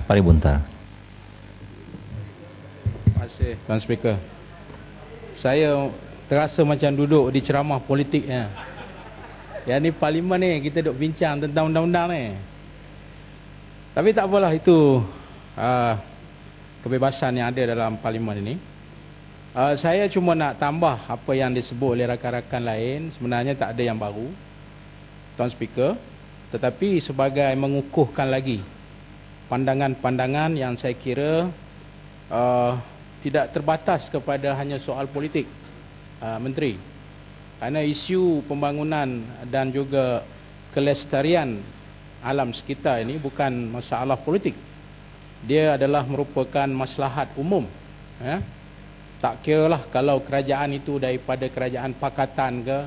Paribunta. Terima kasih Tuan Speaker. Saya terasa macam duduk di ceramah politik ya. Yang ni parlimen ni, kita duk bincang tentang undang-undang ni. Tapi tak apalah, itu kebebasan yang ada dalam parlimen ini. Saya cuma nak tambah apa yang disebut oleh rakan-rakan lain. Sebenarnya tak ada yang baru, Tuan Speaker. Tetapi sebagai mengukuhkan lagi pandangan-pandangan yang saya kira tidak terbatas kepada hanya soal politik, Menteri. Kerana isu pembangunan dan juga kelestarian alam sekitar ini bukan masalah politik. Dia adalah merupakan maslahat umum. Ya? Tak kiralah kalau kerajaan itu daripada kerajaan pakatan ke,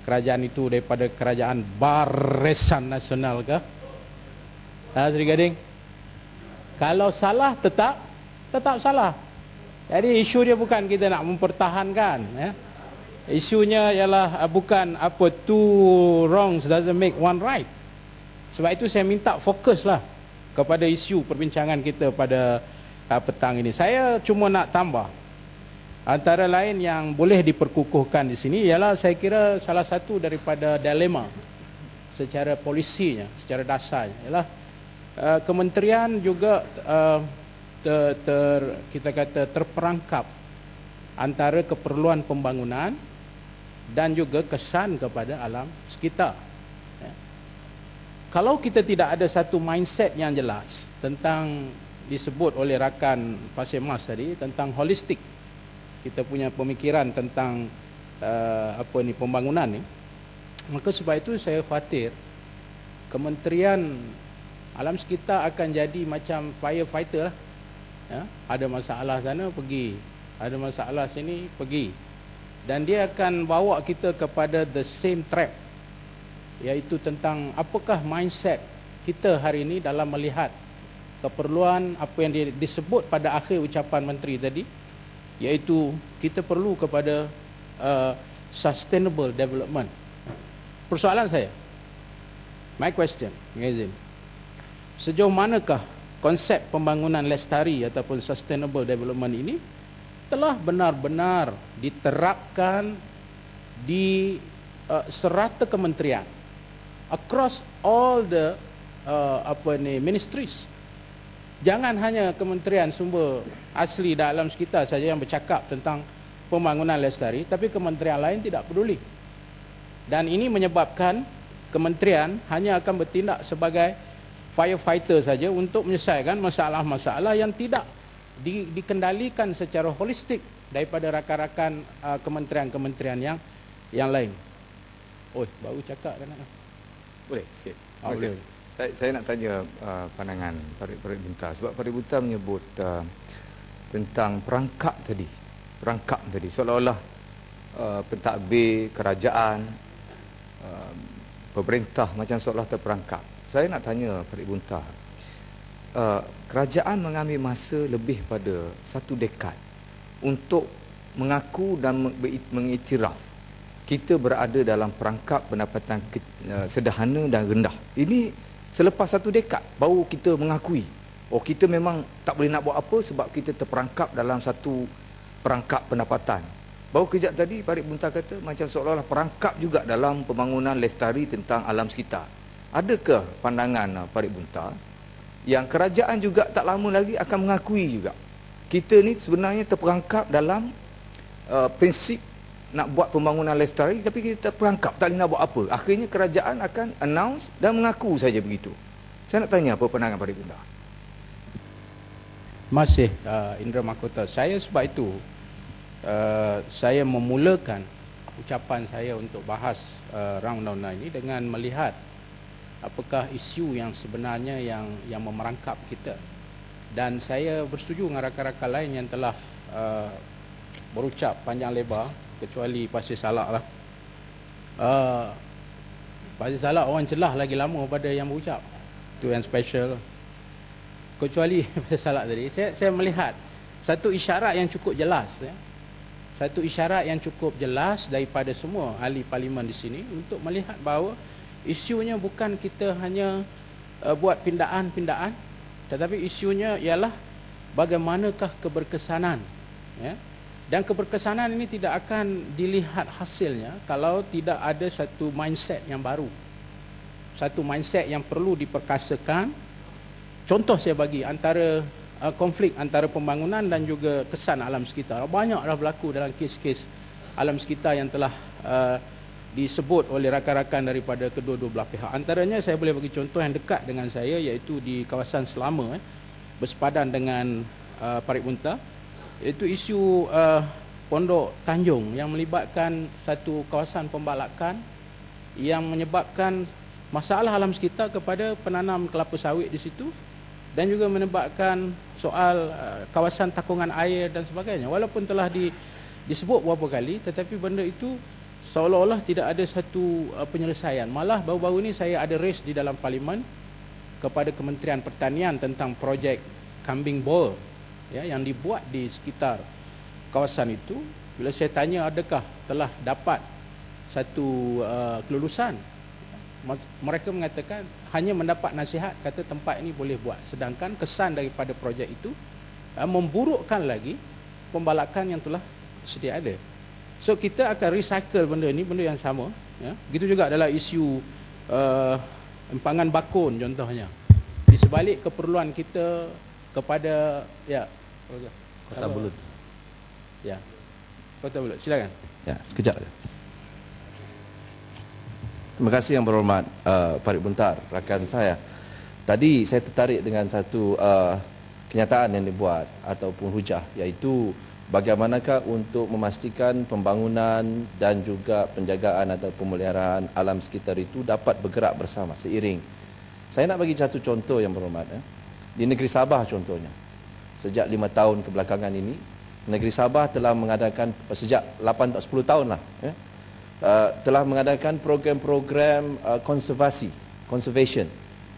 kerajaan itu daripada kerajaan Barisan Nasional ke. Sri Gading, kalau salah tetap salah. Jadi isu dia bukan kita nak mempertahankan, ya. Isunya ialah bukan apa two wrongs doesn't make one right. Sebab itu saya minta fokuslah kepada isu perbincangan kita pada petang ini. Saya cuma nak tambah, antara lain yang boleh diperkukuhkan di sini ialah saya kira salah satu daripada dilema secara polisinya, secara dasarnya ialah kementerian juga kita kata terperangkap antara keperluan pembangunan dan juga kesan kepada alam sekitar. Kalau kita tidak ada satu mindset yang jelas tentang, disebut oleh rakan Pasir Mas tadi, tentang holistik, kita punya pemikiran tentang pembangunan ni, maka sebab itu saya khawatir Kementerian Alam Sekitar akan jadi macam firefighter lah. Ya, ada masalah sana pergi, ada masalah sini pergi, dan dia akan bawa kita kepada the same trap, iaitu tentang apakah mindset kita hari ini dalam melihat keperluan apa yang disebut pada akhir ucapan Menteri tadi, iaitu kita perlu kepada sustainable development. Persoalan saya, my question, Ngazim, sejauh manakah konsep pembangunan lestari ataupun sustainable development ini telah benar-benar diterapkan di serata kementerian, across all the ministries. Jangan hanya Kementerian Sumber Asli dan Alam Sekitar saja yang bercakap tentang pembangunan lestari, tapi kementerian lain tidak peduli. Dan ini menyebabkan kementerian hanya akan bertindak sebagai firefighter saja untuk menyelesaikan masalah-masalah yang tidak dikendalikan secara holistik daripada rakan-rakan kementerian-kementerian yang lain. Oh, baru cakap kan? Boleh sikit. Boleh. Saya nak tanya pandangan Parit Bunta, sebab Parit Bunta menyebut tentang perangkap tadi seolah-olah pentadbir kerajaan, pemerintah macam seolah terperangkap. Saya nak tanya Parit Bunta, kerajaan mengambil masa lebih pada 1 dekad untuk mengaku dan mengiktiraf kita berada dalam perangkap pendapatan sederhana dan rendah. Ini selepas 1 dekad baru kita mengakui, oh kita memang tak boleh nak buat apa sebab kita terperangkap dalam satu perangkap pendapatan. Baru kejap tadi Parit Bunta kata macam seolah-olah perangkap juga dalam pembangunan lestari tentang alam sekitar. Adakah pandangan Parit Bunta yang kerajaan juga tak lama lagi akan mengakui juga kita ni sebenarnya terperangkap dalam prinsip nak buat pembangunan lestari, tapi kita terperangkap tak boleh nak buat apa. Akhirnya kerajaan akan announce dan mengaku saja begitu. Saya nak tanya apa pandangan Parit Bunta? Masih Indra Mahkota. Saya sebab itu saya memulakan ucapan saya untuk bahas rang undang-undang ini dengan melihat apakah isu yang sebenarnya yang memerangkap kita. Dan saya bersetuju dengan rakan-rakan lain yang telah berucap panjang lebar, kecuali Pasir Salak lah. Pasir Salak orang celah lagi lama pada yang berucap, itu yang special. Kecuali Pasir Salak tadi, saya melihat satu isyarat yang cukup jelas, ya. Satu isyarat yang cukup jelas daripada semua ahli parlimen di sini untuk melihat bahawa isunya bukan kita hanya buat pindaan-pindaan, tetapi isunya ialah bagaimanakah keberkesanan, ya. Dan keberkesanan ini tidak akan dilihat hasilnya kalau tidak ada satu mindset yang baru, satu mindset yang perlu diperkasakan. Contoh saya bagi antara konflik antara pembangunan dan juga kesan alam sekitar. Banyak dah berlaku dalam kes-kes alam sekitar yang telah disebut oleh rakan-rakan daripada kedua-dua belah pihak. Antaranya saya boleh bagi contoh yang dekat dengan saya, iaitu di kawasan Selama, bersepadan dengan Parit Buntar, iaitu isu Pondok Tanjung yang melibatkan satu kawasan pembalakan yang menyebabkan masalah alam sekitar kepada penanam kelapa sawit di situ, dan juga menyebabkan soal kawasan takungan air dan sebagainya. Walaupun telah disebut beberapa kali, tetapi benda itu seolah-olah tidak ada satu penyelesaian. Malah baru-baru ini saya ada raise di dalam parlimen kepada Kementerian Pertanian tentang projek kambing bor, ya, yang dibuat di sekitar kawasan itu. Bila saya tanya adakah telah dapat satu kelulusan, mereka mengatakan hanya mendapat nasihat, kata tempat ini boleh buat. Sedangkan kesan daripada projek itu memburukkan lagi pembalakan yang telah sedia ada. So kita akan recycle benda ni, benda yang sama, ya. Begitu juga dalam isu empangan bakun contohnya. Di sebalik keperluan kita kepada Kota Belud. Ya. Kota Belud, silakan. Ya, sekejap. Terima kasih yang berhormat Parit Buntar, rakan saya. Tadi saya tertarik dengan satu kenyataan yang dibuat ataupun hujah, iaitu bagaimanakah untuk memastikan pembangunan dan juga penjagaan atau pemeliharaan alam sekitar itu dapat bergerak bersama seiring. Saya nak bagi satu contoh yang berhormat. Di negeri Sabah contohnya, sejak 5 tahun kebelakangan ini, negeri Sabah telah mengadakan, sejak 8 atau 10 tahun lah, ya, telah mengadakan program-program conservation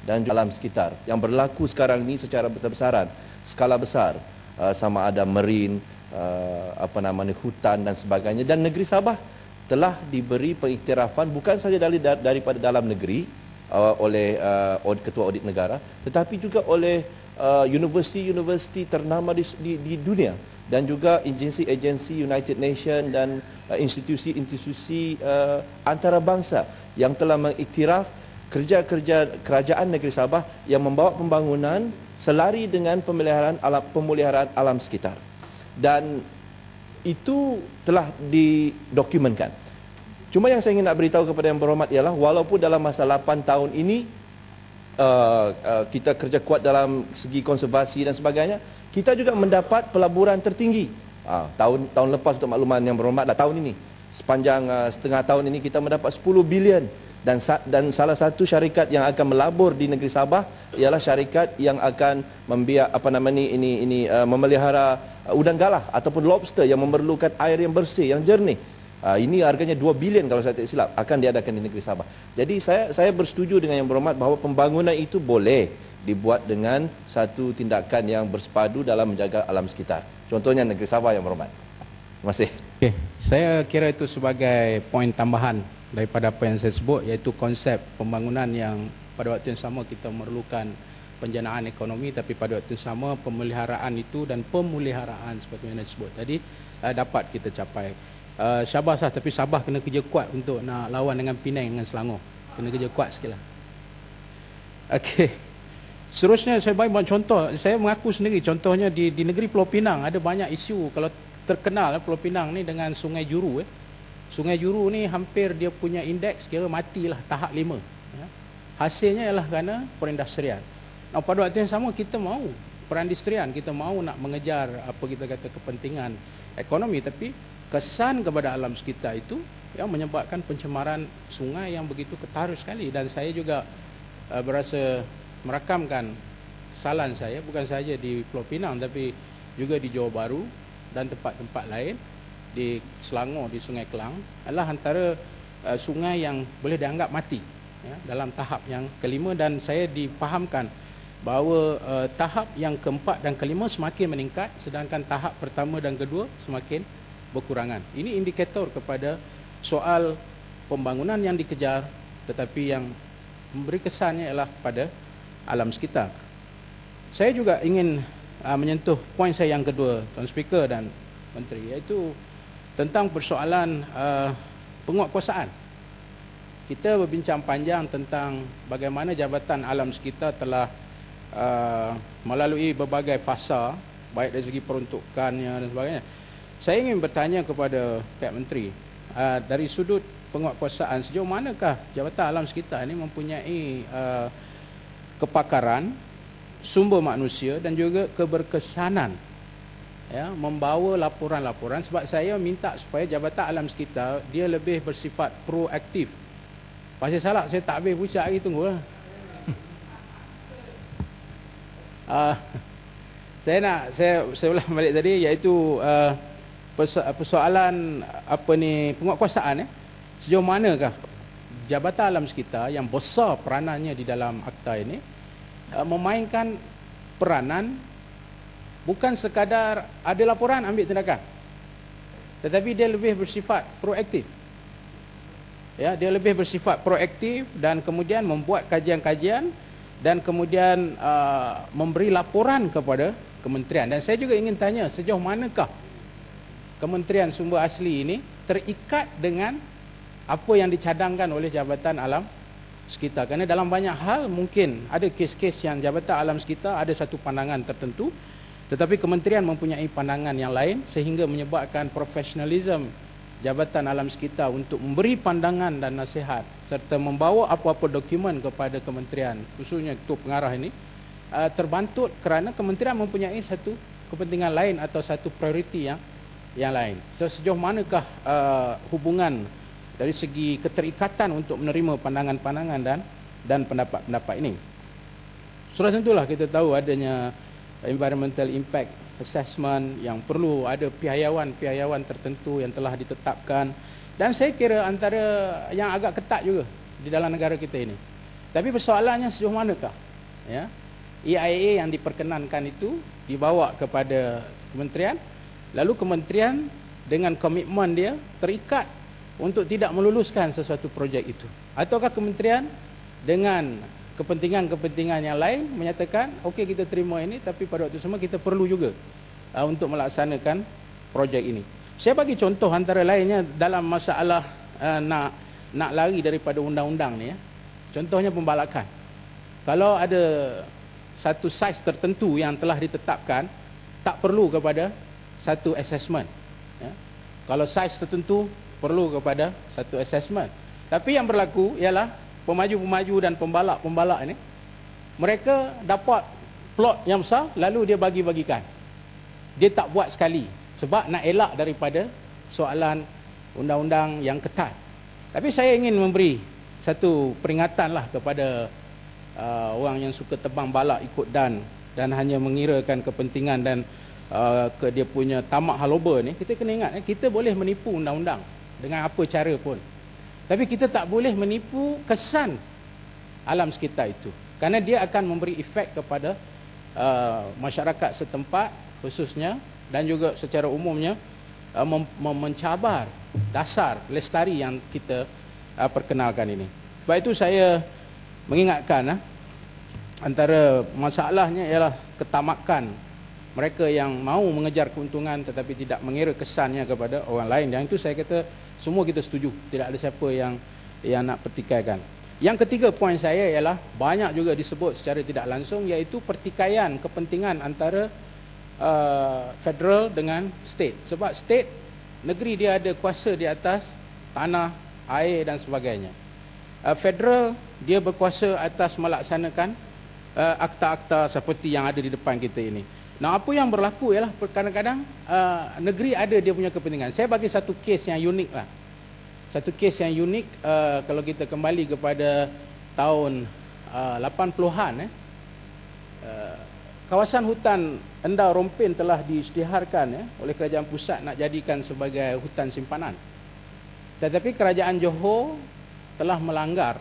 dan alam sekitar yang berlaku sekarang ini secara besar-besaran, skala besar, sama ada marine, hutan dan sebagainya. Dan negeri Sabah telah diberi pengiktirafan bukan sahaja daripada dalam negeri oleh Ketua Audit Negara, tetapi juga oleh universiti-universiti ternama di dunia, dan juga agensi-agensi United Nations dan institusi-institusi antarabangsa yang telah mengiktiraf kerja-kerja kerajaan negeri Sabah yang membawa pembangunan selari dengan pemeliharaan alam sekitar. Dan itu telah didokumentkan. Cuma yang saya ingin nak beritahu kepada yang berhormat ialah, walaupun dalam masa 8 tahun ini kita kerja kuat dalam segi konservasi dan sebagainya, kita juga mendapat pelaburan tertinggi. Tahun lepas, untuk makluman yang berhormat, tahun ini sepanjang setengah tahun ini kita mendapat 10 bilion. Dan salah satu syarikat yang akan melabur di negeri Sabah ialah syarikat yang akan memelihara udang galah ataupun lobster yang memerlukan air yang bersih, yang jernih. Ini harganya 2 bilion kalau saya tak silap, akan diadakan di negeri Sabah. Jadi saya bersetuju dengan yang berhormat bahawa pembangunan itu boleh dibuat dengan satu tindakan yang bersepadu dalam menjaga alam sekitar. Contohnya negeri Sabah yang berhormat. Terima kasih. Okay. Saya kira itu sebagai poin tambahan daripada apa yang saya sebut, iaitu konsep pembangunan yang pada waktu yang sama kita memerlukan penjanaan ekonomi, tapi pada waktu yang sama pemeliharaan itu dan pemuliharaan seperti yang saya sebut tadi dapat kita capai. Sabah sah, tapi Sabah kena kerja kuat untuk nak lawan dengan Penang dengan Selangor. Kena kerja kuat sikitlah. Okey. Seterusnya saya bagi buat contoh. Saya mengaku sendiri, contohnya di negeri Pulau Pinang ada banyak isu. Kalau terkenal Pulau Pinang ni dengan Sungai Juru. Sungai Juru ni hampir dia punya indeks kira matilah, tahap 5. Hasilnya ialah kerana perindustrian. Pada waktu yang sama kita mahu perindustrian, kita mahu nak mengejar apa kita kata kepentingan ekonomi, tapi kesan kepada alam sekitar itu yang menyebabkan pencemaran sungai yang begitu ketara sekali. Dan saya juga berasa merakamkan salan saya, bukan saja di Pulau Pinang tapi juga di Johor Bahru dan tempat-tempat lain, di Selangor, di Sungai Kelang, adalah antara sungai yang boleh dianggap mati, ya, dalam tahap yang kelima. Dan saya dipahamkan bahawa tahap yang keempat dan kelima semakin meningkat, sedangkan tahap pertama dan kedua semakin berkurangan. Ini indikator kepada soal pembangunan yang dikejar, tetapi yang memberi kesannya ialah pada alam sekitar. Saya juga ingin menyentuh poin saya yang kedua, Tuan Speaker dan Menteri, iaitu tentang persoalan penguatkuasaan. Kita berbincang panjang tentang bagaimana Jabatan Alam Sekitar telah melalui berbagai fasa, baik dari segi peruntukannya dan sebagainya. Saya ingin bertanya kepada Pihak Menteri, dari sudut penguatkuasaan, sejauh manakah Jabatan Alam Sekitar ini mempunyai kepakaran, sumber manusia dan juga keberkesanan, ya, membawa laporan-laporan. Sebab saya minta supaya Jabatan Alam Sekitar dia lebih bersifat proaktif. Pasal salah saya tak habis pucat lagi, tunggulah. Saya ulang balik tadi, iaitu persoalan penguatkuasaan, sejauh manakah Jabatan Alam Sekitar yang besar peranannya di dalam akta ini memainkan peranan, bukan sekadar ada laporan ambil tindakan, tetapi dia lebih bersifat proaktif. Ya, dia lebih bersifat proaktif dan kemudian membuat kajian-kajian dan kemudian memberi laporan kepada kementerian. Dan saya juga ingin tanya, sejauh manakah Kementerian Sumber Asli ini terikat dengan apa yang dicadangkan oleh Jabatan Alam Sekitar. Kerana dalam banyak hal mungkin ada kes-kes yang Jabatan Alam Sekitar ada satu pandangan tertentu, tetapi kementerian mempunyai pandangan yang lain, sehingga menyebabkan profesionalisme Jabatan Alam Sekitar untuk memberi pandangan dan nasihat serta membawa apa-apa dokumen kepada kementerian, khususnya ketua pengarah ini, terbantut kerana kementerian mempunyai satu kepentingan lain atau satu prioriti yang lain. So, sejauh manakah hubungan dari segi keterikatan untuk menerima pandangan-pandangan dan pendapat-pendapat ini? Sudah tentulah kita tahu adanya environmental impact assessment yang perlu ada pihayawan tertentu yang telah ditetapkan, dan saya kira antara yang agak ketat juga di dalam negara kita ini. Tapi persoalannya sejauh manakah, ya, EIA yang diperkenankan itu dibawa kepada kementerian, lalu kementerian dengan komitmen dia terikat untuk tidak meluluskan sesuatu projek itu, ataukah kementerian dengan kepentingan-kepentingan yang lain menyatakan okey, kita terima ini, tapi pada waktu sama kita perlu juga untuk melaksanakan projek ini. Saya bagi contoh antara lainnya dalam masalah nak lari daripada undang-undang ni, ya. Contohnya pembalakan. Kalau ada satu saiz tertentu yang telah ditetapkan, tak perlu kepada satu assessment, ya. Kalau saiz tertentu perlu kepada satu assessment. Tapi yang berlaku ialah pemaju-pemaju dan pembalak-pembalak ini, mereka dapat plot yang besar lalu dia bagi-bagikan. Dia tak buat sekali sebab nak elak daripada soalan undang-undang yang ketat. Tapi saya ingin memberi satu peringatan lah kepada orang yang suka tebang balak ikut dan hanya mengirakan kepentingan dan ke dia punya tamak haloba ni. Kita kena ingat, kita boleh menipu undang-undang dengan apa cara pun, tapi kita tak boleh menipu kesan alam sekitar itu, kerana dia akan memberi efek kepada masyarakat setempat khususnya, dan juga secara umumnya mencabar dasar lestari yang kita perkenalkan ini. Sebab itu saya mengingatkan, antara masalahnya ialah ketamakan mereka yang mahu mengejar keuntungan tetapi tidak mengira kesannya kepada orang lain. Yang itu saya kata semua kita setuju, tidak ada siapa yang nak pertikaikan. Yang ketiga poin saya ialah banyak juga disebut secara tidak langsung, iaitu pertikaian kepentingan antara federal dengan state. Sebab state, negeri dia ada kuasa di atas tanah, air dan sebagainya. Federal dia berkuasa atas melaksanakan akta-akta seperti yang ada di depan kita ini. Nah, apa yang berlaku ialah kadang-kadang negeri ada dia punya kepentingan. Saya bagi satu kes yang unik lah. Satu kes yang unik, kalau kita kembali kepada tahun 80-an, kawasan hutan Endau Rompin telah diisytiharkan oleh kerajaan pusat nak jadikan sebagai hutan simpanan. Tetapi kerajaan Johor telah melanggar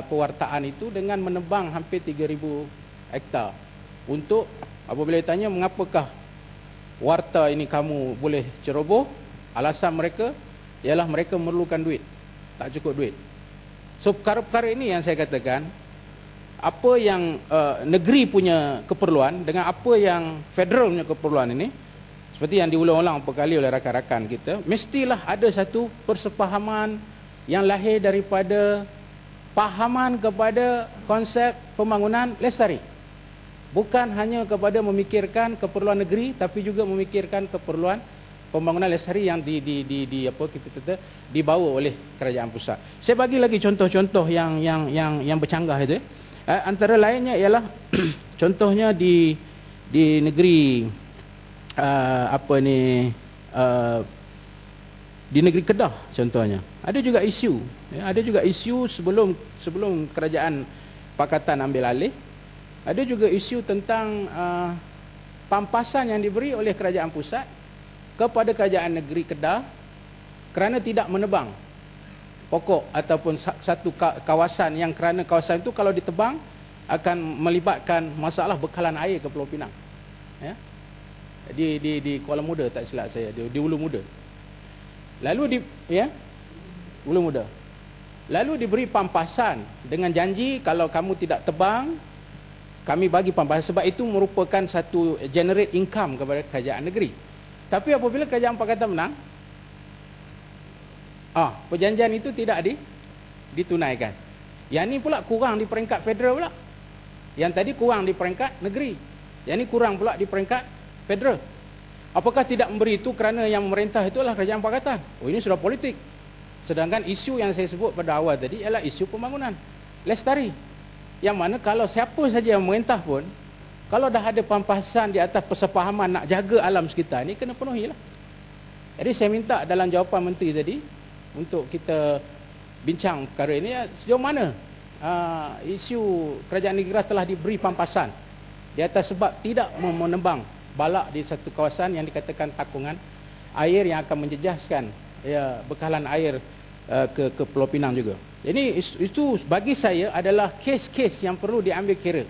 pewartaan itu dengan menebang hampir 3,000 hektar. Untuk apabila ditanya mengapakah warta ini kamu boleh ceroboh, alasan mereka ialah mereka memerlukan duit, tak cukup duit. So perkara-perkara ini yang saya katakan apa yang negeri punya keperluan dengan apa yang federal punya keperluan ini, seperti yang diulang-ulang beberapa kali oleh rakan-rakan kita, mestilah ada satu persefahaman yang lahir daripada pahaman kepada konsep pembangunan lestari. Bukan hanya kepada memikirkan keperluan negeri, tapi juga memikirkan keperluan pembangunan lestari yang dibawa oleh kerajaan pusat. Saya bagi lagi contoh-contoh yang bercanggah itu. Antara lainnya ialah contohnya di negeri di negeri Kedah contohnya. Ada juga isu sebelum kerajaan Pakatan ambil alih. Ada juga isu tentang pampasan yang diberi oleh kerajaan pusat kepada kerajaan negeri Kedah kerana tidak menebang pokok ataupun satu kawasan yang kerana kawasan itu kalau ditebang akan melibatkan masalah bekalan air ke Pulau Pinang. Ya. Di Kuala Muda tak silap saya, di Ulu Muda. Lalu Ulu Muda. Lalu diberi pampasan dengan janji kalau kamu tidak tebang, kami bagi pampasan, sebab itu merupakan satu generate income kepada kerajaan negeri. Tapi apabila kerajaan Pakatan menang, perjanjian itu tidak ditunaikan. Yang ni pula kurang di peringkat federal pula. Yang tadi kurang di peringkat negeri. Yang ni kurang pula di peringkat federal. Apakah tidak memberi itu kerana yang memerintah itulah kerajaan Pakatan? Ini sudah politik. Sedangkan isu yang saya sebut pada awal tadi ialah isu pembangunan lestari. Yang mana kalau siapa saja yang memerintah pun, kalau dah ada pampasan di atas persefahaman nak jaga alam sekitar ni, kena penuhilah. Jadi saya minta dalam jawapan menteri tadi untuk kita bincang perkara ini, sejauh mana isu kerajaan negara telah diberi pampasan di atas sebab tidak menebang balak di satu kawasan yang dikatakan takungan air yang akan menjejaskan bekalan air ke Pulau Pinang juga. Jadi itu bagi saya adalah kes-kes yang perlu diambil kira.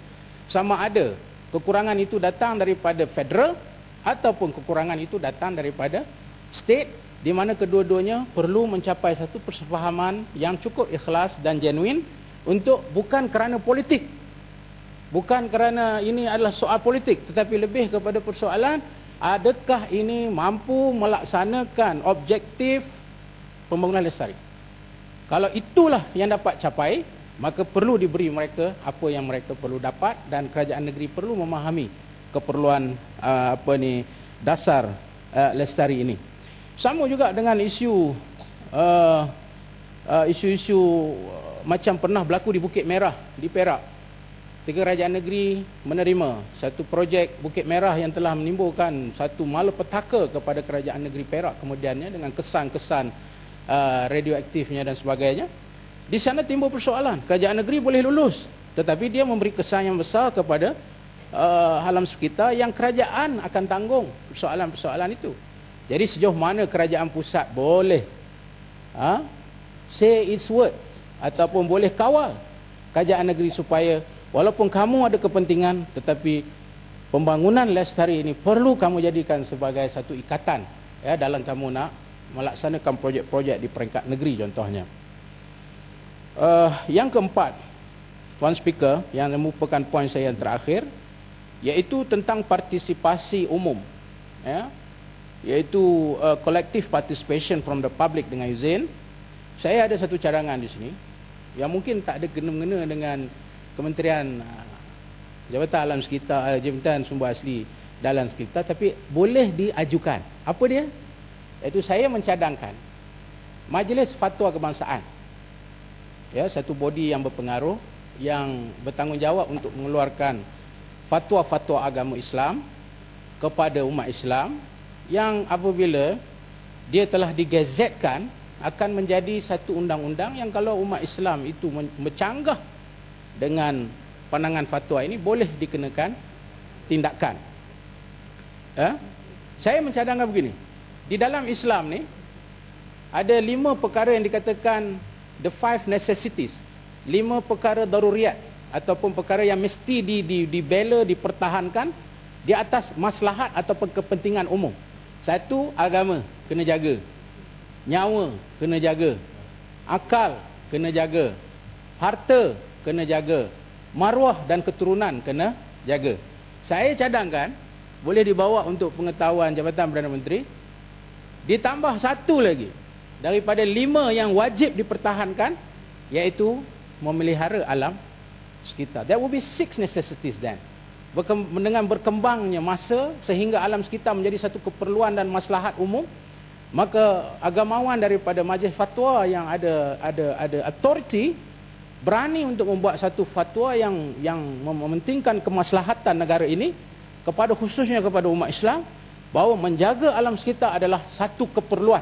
Sama ada kekurangan itu datang daripada federal ataupun kekurangan itu datang daripada state, di mana kedua-duanya perlu mencapai satu persefahaman yang cukup ikhlas dan genuine untuk bukan kerana politik, bukan kerana ini adalah soal politik, tetapi lebih kepada persoalan adakah ini mampu melaksanakan objektif pembangunan lestari. Kalau itulah yang dapat capai, maka perlu diberi mereka apa yang mereka perlu dapat, dan kerajaan negeri perlu memahami keperluan dasar lestari ini. Sama juga dengan isu macam pernah berlaku di Bukit Merah di Perak. Ketika kerajaan negeri menerima satu projek Bukit Merah yang telah menimbulkan satu malapetaka kepada kerajaan negeri Perak kemudiannya, dengan kesan-kesan radioaktifnya dan sebagainya. Di sana timbul persoalan. Kerajaan negeri boleh lulus, tetapi dia memberi kesan yang besar kepada alam sekitar yang kerajaan akan tanggung persoalan-persoalan itu. Jadi sejauh mana kerajaan pusat boleh say its words ataupun boleh kawal kerajaan negeri supaya walaupun kamu ada kepentingan, tetapi pembangunan lestari ini perlu kamu jadikan sebagai satu ikatan dalam kamu nak melaksanakan projek-projek di peringkat negeri contohnya. Yang keempat, Tuan Speaker, yang merupakan poin saya yang terakhir, iaitu tentang partisipasi umum, iaitu collective participation from the public dengan izin. Saya ada satu cadangan di sini yang mungkin tak ada kena-mengena dengan Kementerian Jabatan Alam Sekitar, Jabatan Sumber Asli Dalam Sekitar, tapi boleh diajukan. Apa dia? Iaitu saya mencadangkan Majlis Fatwa Kebangsaan, satu body yang berpengaruh, yang bertanggungjawab untuk mengeluarkan fatwa-fatwa agama Islam kepada umat Islam, yang apabila dia telah digazetkan akan menjadi satu undang-undang yang kalau umat Islam itu bercanggah dengan pandangan fatwa ini, boleh dikenakan tindakan. Saya mencadangkan begini, di dalam Islam ni ada 5 perkara yang dikatakan the 5 necessities, 5 perkara daruriyat ataupun perkara yang mesti dibela, dipertahankan di atas maslahat ataupun kepentingan umum. 1, agama kena jaga, nyawa kena jaga, akal kena jaga, harta kena jaga, maruah dan keturunan kena jaga. Saya cadangkan boleh dibawa untuk pengetahuan Jabatan Perdana Menteri, ditambah satu lagi daripada 5 yang wajib dipertahankan, iaitu memelihara alam sekitar. There will be 6 necessities then. Dengan berkembangnya masa sehingga alam sekitar menjadi satu keperluan dan maslahat umum, maka agamawan daripada majlis fatwa yang ada authority berani untuk membuat satu fatwa yang mementingkan kemaslahatan negara ini, kepada khususnya kepada umat Islam, bahawa menjaga alam sekitar adalah satu keperluan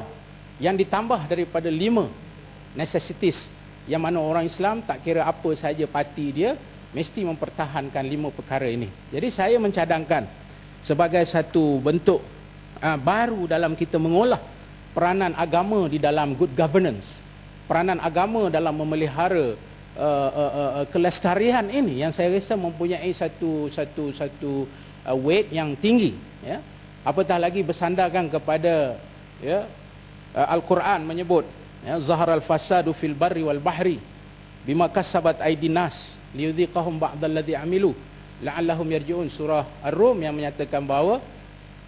yang ditambah daripada 5 necessities, yang mana orang Islam tak kira apa saja parti dia mesti mempertahankan 5 perkara ini. Jadi saya mencadangkan sebagai satu bentuk baru dalam kita mengolah peranan agama di dalam good governance, peranan agama dalam memelihara kelestarian ini, yang saya rasa mempunyai satu weight yang tinggi, ya. Apatah lagi bersandarkan kepada, ya, Al-Quran menyebut, ya, zaharal fasadu fil barri wal bahri bima kasabat aydin nas liyudhiqahum ba'dalladzi amilu la'allahum yarji'un, surah Ar-Rum, yang menyatakan bahawa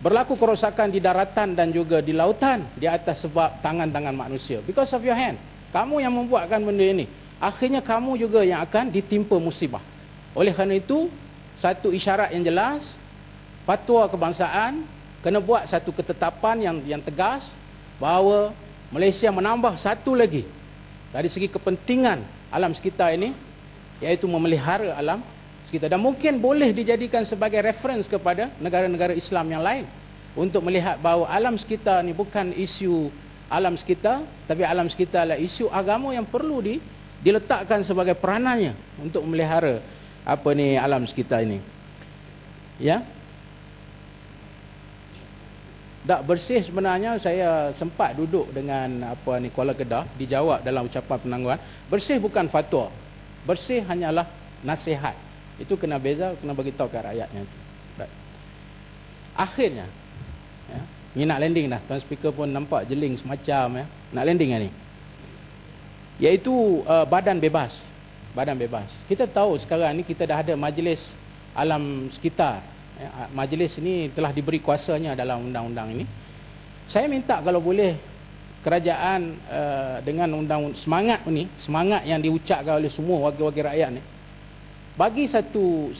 berlaku kerosakan di daratan dan juga di lautan di atas sebab tangan-tangan manusia. Because of your hand, kamu yang membuatkan benda ini, akhirnya kamu juga yang akan ditimpa musibah. Oleh kerana itu, satu isyarat yang jelas, fatwa kebangsaan kena buat satu ketetapan yang tegas bahawa Malaysia menambah satu lagi dari segi kepentingan alam sekitar ini, iaitu memelihara alam sekitar, dan mungkin boleh dijadikan sebagai reference kepada negara-negara Islam yang lain untuk melihat bahawa alam sekitar ni bukan isu alam sekitar, tapi alam sekitar adalah isu agama yang perlu diletakkan sebagai peranannya untuk memelihara alam sekitar ini. Ya. Tak bersih sebenarnya, saya sempat duduk dengan Kuala Kedah, dijawab dalam ucapan penangguhan, bersih bukan fatwa, bersih hanyalah nasihat. Itu kena beza, kena bagi tahu ke rakyatnya. Akhirnya, ya, ni nak landing dah, tuan speaker pun nampak jeling semacam, ya, nak landing ni, iaitu badan bebas. Badan bebas. Kita tahu sekarang ni kita dah ada majlis alam sekitar. Majlis ini telah diberi kuasanya dalam undang-undang ini. Saya minta kalau boleh kerajaan dengan undang semangat ini, semangat yang diucapkan oleh semua warga-warga rakyat ni, bagi satu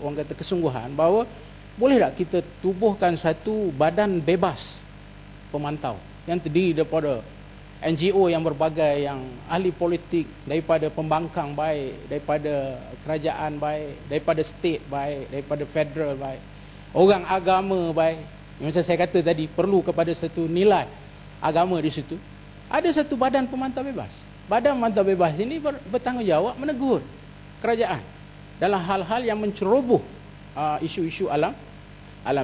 orang kata kesungguhan bahawa boleh tak kita tubuhkan satu badan bebas pemantau yang terdiri daripada NGO yang berbagai, yang ahli politik, daripada pembangkang baik, daripada kerajaan baik, daripada state baik, daripada federal baik, orang agama baik. Macam saya kata tadi, perlu kepada satu nilai agama di situ. Ada satu badan pemantau bebas. Badan pemantau bebas ini bertanggungjawab menegur kerajaan dalam hal-hal yang menceroboh isu-isu alam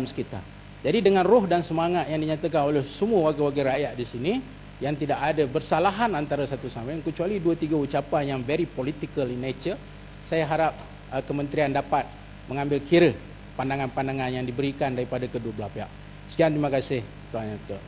sekitar. Jadi dengan roh dan semangat yang dinyatakan oleh semua warga-warga rakyat di sini, yang tidak ada bersalahan antara satu sama lain, kecuali 2-3 ucapan yang very political in nature, saya harap kementerian dapat mengambil kira pandangan-pandangan yang diberikan daripada kedua belah pihak. Sekian, terima kasih Tuan Yang Ketua.